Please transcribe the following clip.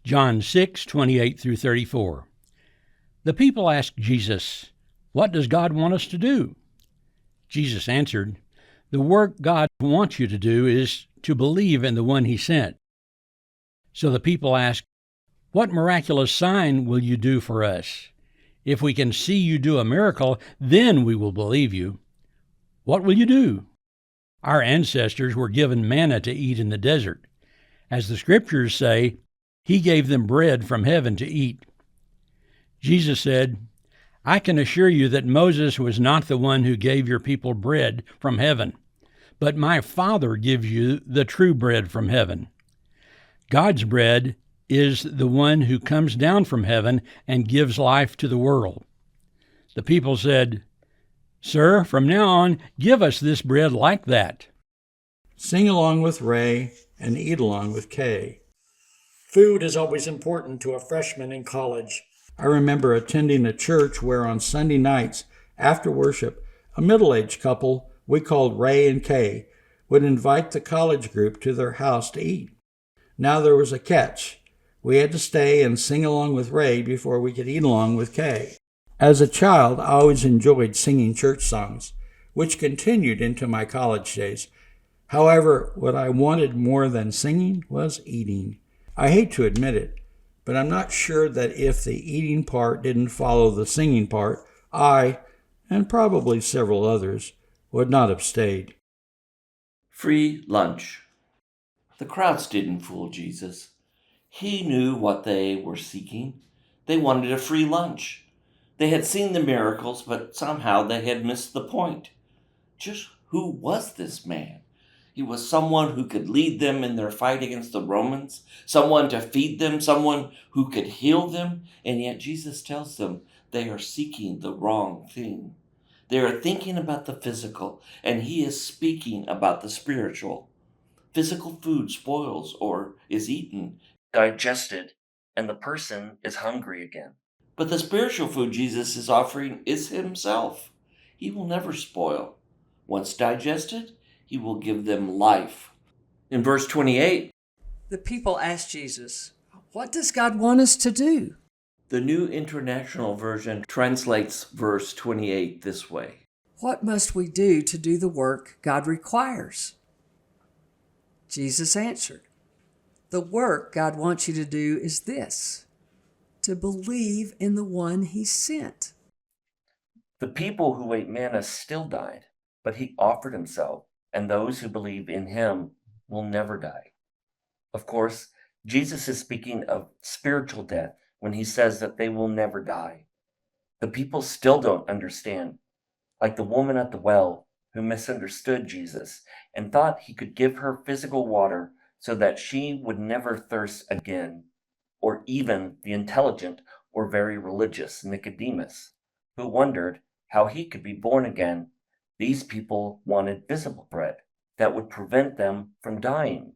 John 6:28 through 34. The people asked Jesus, "What does God want us to do?" Jesus answered, "The work God wants you to do is to believe in the one he sent." So the people asked, "What miraculous sign will you do for us? If we can see you do a miracle, then we will believe you. What will you do?" Our ancestors were given manna to eat in the desert. As the scriptures say, he gave them bread from heaven to eat. Jesus said, "I can assure you that Moses was not the one who gave your people bread from heaven, but my Father gives you the true bread from heaven. God's bread is the one who comes down from heaven and gives life to the world." The people said, "Sir, from now on, give us this bread like that." Sing along with Ray and eat along with Kay. Food is always important to a freshman in college. I remember attending a church where on Sunday nights after worship, a middle-aged couple we called Ray and Kay would invite the college group to their house to eat. Now there was a catch. We had to stay and sing along with Ray before we could eat along with Kay. As a child, I always enjoyed singing church songs, which continued into my college days. However, what I wanted more than singing was eating. I hate to admit it, but I'm not sure that if the eating part didn't follow the singing part, I, and probably several others, would not have stayed. Free lunch. The crowds didn't fool Jesus. He knew what they were seeking. They wanted a free lunch. They had seen the miracles, but somehow they had missed the point. Just who was this man? He was someone who could lead them in their fight against the Romans, someone to feed them, someone who could heal them, and yet Jesus tells them they are seeking the wrong thing. They are thinking about the physical, and he is speaking about the spiritual. Physical food spoils or is eaten, digested, and the person is hungry again. But the spiritual food Jesus is offering is himself. He will never spoil. Once digested, he will give them life. In verse 28, the people asked Jesus, "What does God want us to do?" The New International Version translates verse 28 this way: "What must we do to do the work God requires?" Jesus answered, "The work God wants you to do is this, to believe in the one he sent." The people who ate manna still died, but he offered himself, and those who believe in him will never die. Of course, Jesus is speaking of spiritual death when he says that they will never die. The people still don't understand, like the woman at the well who misunderstood Jesus and thought he could give her physical water so that she would never thirst again, or even the intelligent or very religious Nicodemus, who wondered how he could be born again. These people wanted visible bread that would prevent them from dying